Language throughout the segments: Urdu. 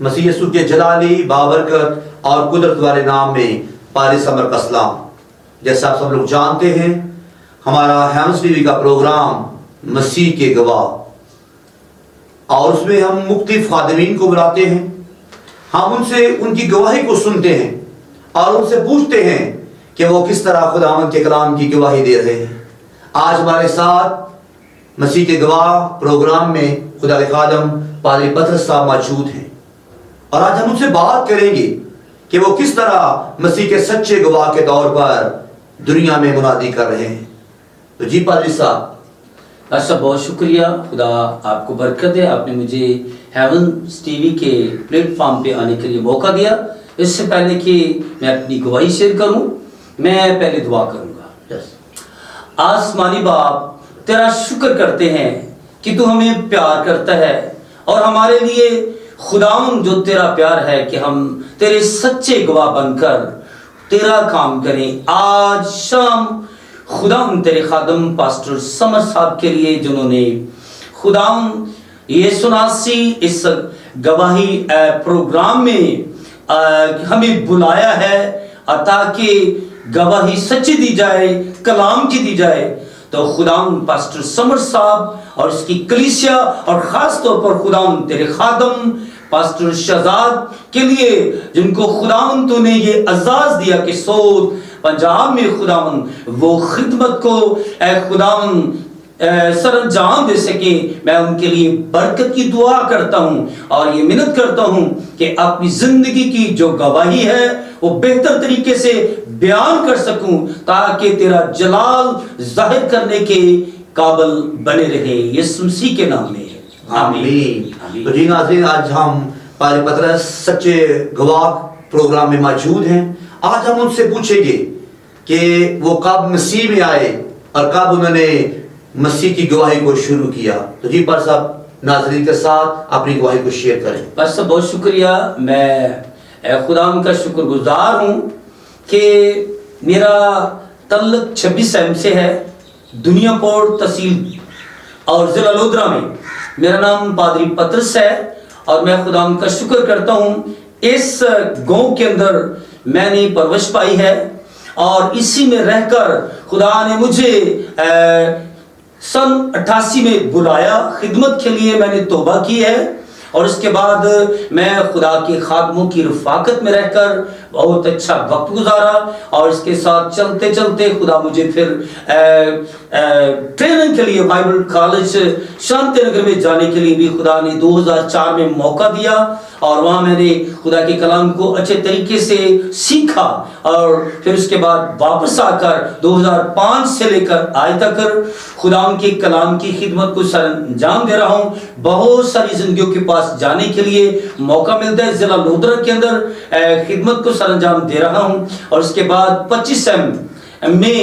مسیح یسوع کے جلالی بابرکت اور قدرت والے نام میں پارے سمر کا سلام۔ جیسا آپ سب لوگ جانتے ہیں، ہمارا ہیونز ٹی وی کا پروگرام مسیح کے گواہ، اور اس میں ہم مختلف خادمین کو بلاتے ہیں۔ ہم ان سے ان کی گواہی کو سنتے ہیں اور ان سے پوچھتے ہیں کہ وہ کس طرح خداوند کے کلام کی گواہی دے رہے ہیں۔ آج ہمارے ساتھ مسیح کے گواہ پروگرام میں خدا کے خادم پادری پطرس صاحب موجود ہیں، اور آج ہم ان سے بات کریں گے کہ وہ کس طرح مسیح کے سچے گواہ کے طور پر دنیا میں منادی کر رہے ہیں۔ تو جی پادری صاحب۔ اچھا، بہت شکریہ، خدا آپ کو برکت دے، آپ نے مجھے ہیونز ٹی وی کے پلیٹ فارم پہ آنے کے لیے موقع دیا۔ اس سے پہلے کہ میں اپنی گواہی شیئر کروں، میں پہلے دعا کروں گا۔ آسمانی باپ، تیرا شکر کرتے ہیں کہ تو ہمیں پیار کرتا ہے، اور ہمارے لیے خداوند جو تیرا پیار ہے کہ ہم تیرے سچے گواہ بن کر تیرا کام کریں۔ آج شام خداوند تیرے خادم پاسٹر سمر صاحب کے لیے جنہوں نے خداوند یہ سناسی اس گواہی پروگرام میں ہمیں بلایا ہے تاکہ گواہی سچی دی جائے، کلام کی دی جائے، تو خداوند پاسٹر سمر صاحب اور اس کی کلیسیا، اور خاص طور پر خداوند تیرے خادم پاسٹر شہزاد کے لیے جن کو خداوند تو نے یہ اعزاز دیا کہ سعود پنجاب میں خداوند وہ خدمت کو اے خداوند سر انجام دے سکے، میں ان کے لیے برکت کی دعا کرتا ہوں اور یہ منت کرتا ہوں کہ اپنی زندگی کی جو گواہی ہے وہ بہتر طریقے سے بیان کر سکوں تاکہ تیرا جلال ظاہر کرنے کے قابل بنے رہے، یسوع مسیح کے نام میں آمین۔ تو جی ناظرین، آج ہم پادری پطرس سچے گواہ پروگرام میں موجود ہیں۔ آج ہم ان سے پوچھیں گے کہ وہ کب مسیح میں آئے اور کب انہوں نے مسیح کی گواہی کو شروع کیا۔ تو جی پر صاحب ناظرین کے ساتھ اپنی گواہی کو شیئر کریں۔ بس بہت شکریہ، میں خدا کا شکر گزار ہوں کہ میرا تعلق 26 ایم سے ہے، دنیا پور تحصیل اور ضلع لودھرا میں۔ میرا نام پادری پطرس ہے، اور میں خدا کا شکر کرتا ہوں اس گاؤں کے اندر میں نے پرورش پائی ہے، اور اسی میں رہ کر خدا نے مجھے سن 88 میں بلایا خدمت کے لیے۔ میں نے توبہ کی ہے، اور اس کے بعد میں خدا کے خادموں کی رفاقت میں رہ کر بہت اچھا وقت گزارا، اور اس کے ساتھ چلتے چلتے خدا مجھے پھر ٹریننگ کے لیے بائبل کالج شانتی نگر میں جانے کے لیے بھی خدا نے 2004 میں موقع دیا، اور وہاں میں نے خدا کے کلام کو اچھے طریقے سے سیکھا، اور پھر اس کے بعد واپس آ کر 2005 سے لے کر آج تک خدا کے کلام کی خدمت کو سر انجام دے رہا ہوں۔ بہت ساری زندگیوں کے پاس جانے کے لیے موقع ملتا ہے، ضلع لودھرا کے اندر خدمت کو سر انجام دے رہا ہوں، اور اس کے بعد 25 ایم میں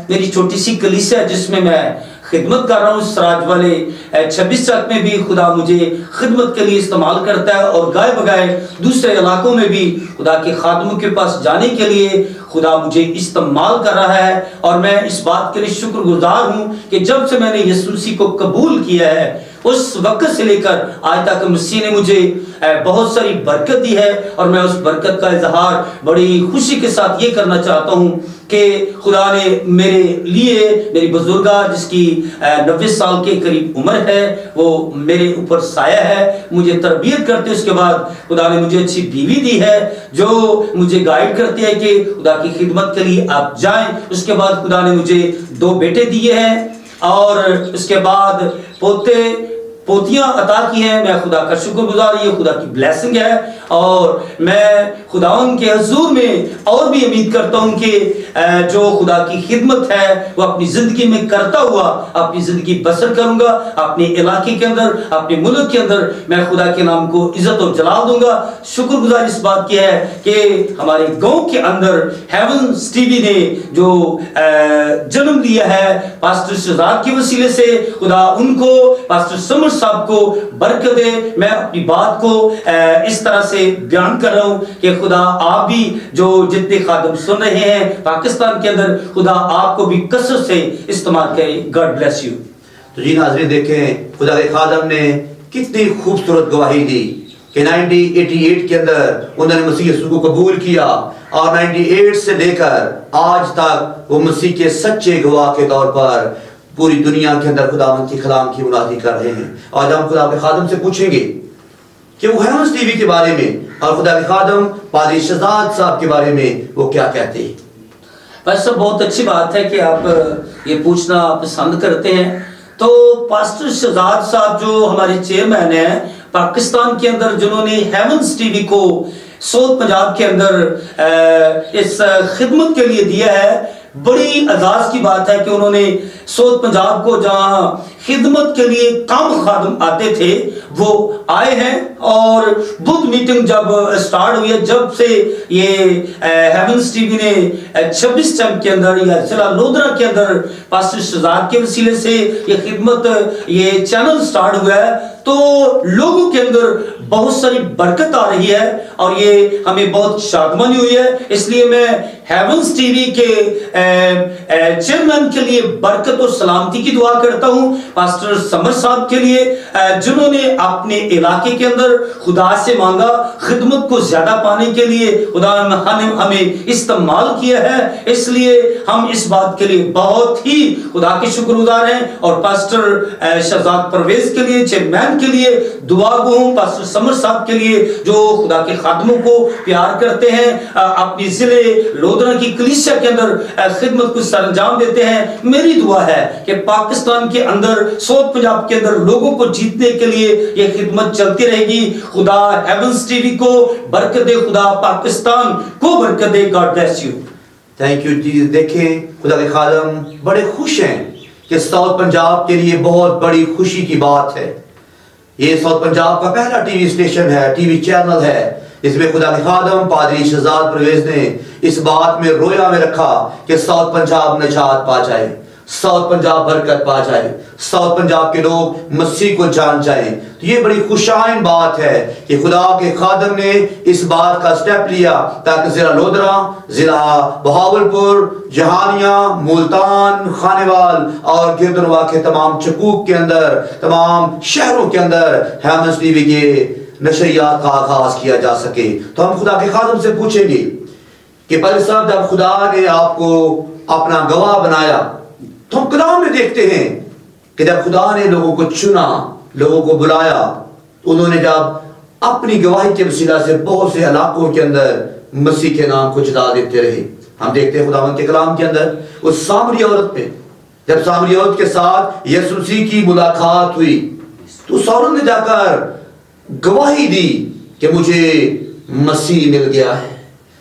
میری چھوٹی سی کلیسیا جس میں میں خدمت کر رہا ہوں، سراج والے 26 چک میں بھی خدا مجھے خدمت کے لیے استعمال کرتا ہے، اور گائے بگائے دوسرے علاقوں میں بھی خدا کے خادموں کے پاس جانے کے لیے خدا مجھے استعمال کر رہا ہے۔ اور میں اس بات کے لیے شکر گزار ہوں کہ جب سے میں نے یسوع مسیح کو قبول کیا ہے اس وقت سے لے کر آج تک مسیح نے مجھے بہت ساری برکت دی ہے، اور میں اس برکت کا اظہار بڑی خوشی کے ساتھ یہ کرنا چاہتا ہوں کہ خدا نے میرے لیے، میری بزرگا جس کی 90 سال کے قریب عمر ہے، وہ میرے اوپر سایہ ہے، مجھے تربیت کرتے۔ اس کے بعد خدا نے مجھے اچھی بیوی دی ہے جو مجھے گائیڈ کرتی ہے کہ خدا کی خدمت کے لیے آپ جائیں۔ اس کے بعد خدا نے مجھے 2 بیٹے دیے ہیں، اور اس کے بعد پوتیاں عطا کی ہیں۔ میں خدا کا شکر گزار، یہ خدا کی بلیسنگ ہے، اور میں خداوند کے حضور میں اور بھی امید کرتا ہوں کہ جو خدا کی خدمت ہے وہ اپنی زندگی میں کرتا ہوا اپنی زندگی بسر کروں گا، اپنے علاقے کے اندر، اپنے ملک کے اندر میں خدا کے نام کو عزت و جلال دوں گا۔ شکر گزار اس بات کی ہے کہ ہمارے گاؤں کے اندر ہیونز ٹی وی نے جو جنم لیا ہے پاسٹر شہزاد کے وسیلے سے، خدا ان کو، پاسٹر سمر صاحب کو برکت دے۔ میں اپنی بات کو اس طرح سے بیان کر رہا ہوں کہ خدا آپ بھی جو جتنے خادم سن رہے ہیں پاکستان کے اندر، خدا آپ کو بھی کثرت سے استعمال کرے۔ God bless you. تو جی ناظرین دیکھیں خدا کے خادم نے کتنی خوبصورت گواہی دی کہ 1988 کے اندر انہوں نے مسیح یسوع کو قبول کیا اور 98 سے لے کر آج تک وہ مسیح کے سچے گواہ کے طور پر پوری دنیا کے اندر خداوند کے کلام کی منادی کر رہے ہیں. آج ہم خدا کے خادم سے پوچھیں گے کہ وہ ہیونز ٹی وی کے بارے میں اور خدا کے خادم پادری شہزاد صاحب کے بارے میں وہ کیا کہتے ہیں. پاسٹر بہت اچھی بات ہے کہ آپ یہ پوچھنا پسند کرتے ہیں. تو پاسٹر شہزاد صاحب جو ہمارے چیئرمین ہیں پاکستان کے اندر، جنہوں نے ہیونز ٹی وی کو ساؤتھ پنجاب کے اندر اس خدمت کے لیے دیا ہے، بڑی اعزاز کی بات ہے کہ انہوں نے ساؤتھ پنجاب کو جہاں خدمت کے لیے کم خادم آتے تھے وہ آئے ہیں. اور بدھ میٹنگ جب سٹارٹ ہوئی ہے، جب سے یہ ہیونز ٹی وی نے 26 چمپ کے اندر یا ضلع لودھرا کے اندر پاسٹر شہزاد کے وسیلے سے یہ خدمت، یہ چینل سٹارٹ ہوا ہے، تو لوگوں کے اندر بہت ساری برکت آ رہی ہے اور یہ ہمیں بہت شادمانی ہوئی ہے. اس لیے میں ہیونز ٹی وی کے چیئرمین کے لیے برکت اور سلامتی کی دعا کرتا ہوں، پاسٹر سمر صاحب کے لیے جنہوں نے اپنے علاقے کے اندر خدا سے مانگا خدمت کو زیادہ پانے کے لیے، خدا نے ہمیں استعمال کیا ہے. اس لیے ہم اس بات کے لیے بہت ہی خدا کے شکر گزار ہیں. اور پاسٹر شہزاد پرویز کے لیے، چیئرمین کے لیے دعا گو ہوں، پاسٹر سمر صاحب کے لیے جو خدا کے خادموں کو پیار کرتے ہیں، اپنی ضلع لودھرا کی کلیسیا کے اندر خدمت کو سر انجام دیتے ہیں. میری دعا ہے کہ پاکستان کے اندر، ساؤتھ پنجاب کے اندر لوگوں کو جیتنے کے لیے یہ خدمت چلتی رہے گی. خدا ہیونز ٹی وی کو برکت دے، خدا پاکستان کو برکت دے. God bless you. Thank you جی. دیکھیں خدا کے خادم بڑے خوش ہیں کہ ساؤتھ پنجاب کے لیے بہت بڑی خوشی کی بات ہے. یہ ساؤتھ پنجاب کا پہلا ٹی وی اسٹیشن ہے، ٹی وی چینل ہے، اس میں خدا کے خادم پادری شہزاد پرویز نے اس بات میں رویا میں رکھا کہ ساؤتھ پنجاب نجات پا جائے، ساؤتھ پنجاب برکت پا جائے، ساؤتھ پنجاب کے لوگ مسیح کو جان جائیں. تو یہ بڑی خوشائن بات ہے کہ خدا کے خادم نے اس بات کا سٹیپ لیا تاکہ ضلع لودھرا، ضلع بہاولپور، جہانیہ، ملتان، خانیوال اور گردنوا کے تمام چکوک کے اندر، تمام شہروں کے اندر ہیونز ٹی وی کے نشریات کا آغاز کیا جا سکے. تو ہم خدا کے خادم سے پوچھیں گے کہ پادری صاحب جب خدا نے آپ کو اپنا گواہ بنایا تو ہم کلام میں دیکھتے ہیں کہ جب خدا نے لوگوں کو چنا، لوگوں کو بلایا، انہوں نے جب اپنی گواہی کے وسیلہ سے بہت سے علاقوں کے اندر مسیح کے نام کو جتا دیتے رہے. ہم دیکھتے ہیں خداوند کے کلام کے اندر اس سامری عورت پہ، جب سامری عورت کے ساتھ یسوع مسیح کی ملاقات ہوئی تو اس عورت نے جا کر گواہی دی کہ مجھے مسیح مل گیا ہے.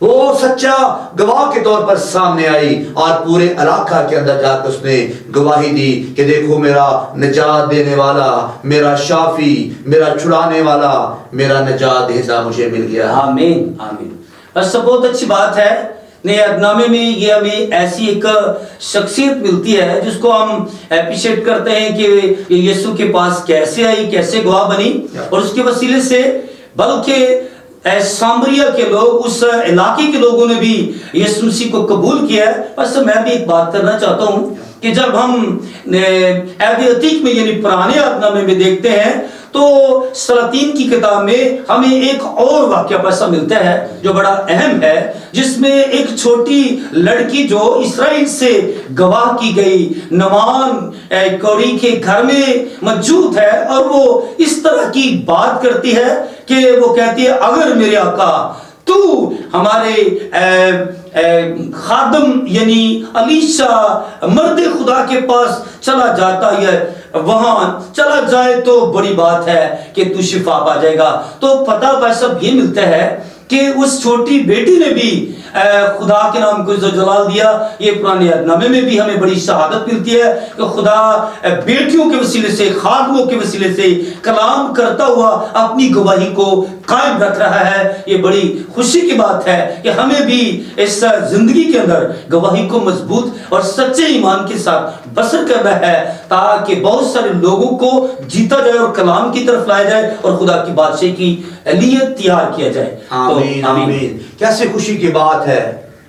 وہ سچا گواہ کے طور پر سامنے آئی اور پورے علاقہ کے اندر جا کر اس نے گواہی دی کہ دیکھو میرا نجات دینے والا، میرا شافی، میرا چھڑانے والا، میرا نجات دہندہ مجھے مل گیا. آمین آمین. بس بہت اچھی بات ہے. نئے عہد نامے میں یہ ہمیں ایسی ایک شخصیت ملتی ہے جس کو ہم اپریشیٹ کرتے ہیں کہ یہ یسوع کے پاس کیسے آئی، کیسے گواہ بنی، اور اس کے وسیلے سے بلکہ سامریہ کے لوگ، اس علاقے کے لوگوں نے بھی یسوع مسیح کو قبول کیا ہے. بس میں بھی ایک بات کرنا چاہتا ہوں کہ جب ہم عہد عتیق میں یعنی پرانے عہد نامے میں دیکھتے ہیں تو سلاطین کی کتاب میں ہمیں ایک اور واقعہ ایسا ملتا ہے جو بڑا اہم ہے، جس میں ایک چھوٹی لڑکی جو اسرائیل سے گواہ کی گئی نعمان کوری کے گھر میں موجود ہے، اور وہ اس طرح کی بات کرتی ہے کہ وہ کہتی ہے اگر میرے آقا تو ہمارے خادم یعنی الیشا مرد خدا کے پاس چلا جاتا ہے، وہاں چلا جائے تو بڑی بات ہے کہ تو شفا پا جائے گا. تو پتہ پیسہ یہ ملتا ہے کہ اس چھوٹی بیٹی نے بھی خدا کے نام کو عزت و جلال دیا. یہ پرانے عہد نامے میں بھی ہمیں بڑی شہادت ملتی ہے کہ خدا بیٹیوں کے وسیلے سے، خادموں کے وسیلے سے کلام کرتا ہوا اپنی گواہی کو قائم رکھ رہا ہے. یہ بڑی خوشی کی بات ہے کہ ہمیں بھی اس زندگی کے اندر گواہی کو مضبوط اور سچے ایمان کے ساتھ بسر کرنا ہے تاکہ بہت سارے لوگوں کو جیتا جائے اور کلام کی طرف لایا جائے اور خدا کی بادشاہی کی اہلیت تیار کیا جائے. آمین آمین. کیسے خوشی کی بات ہے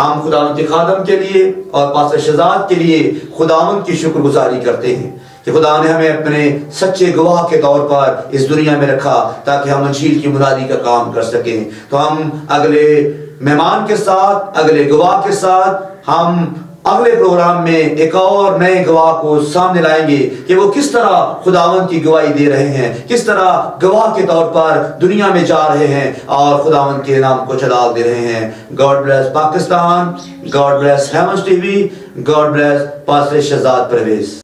ہم خداوند کے خادم کے لیے اور پاسٹر شہزاد کے لیے خداوند کی شکر گزاری کرتے ہیں کہ خدا نے ہمیں اپنے سچے گواہ کے طور پر اس دنیا میں رکھا تاکہ ہم انجیل کی منادی کا کام کر سکیں. تو ہم اگلے مہمان کے ساتھ، اگلے گواہ کے ساتھ، ہم اگلے پروگرام میں ایک اور نئے گواہ کو سامنے لائیں گے کہ وہ کس طرح خداوند کی گواہی دے رہے ہیں، کس طرح گواہ کے طور پر دنیا میں جا رہے ہیں اور خداوند کے نام کو جلال دے رہے ہیں. God bless Pakistan, God bless heavens T V, God bless pastor Shahzad Pervez.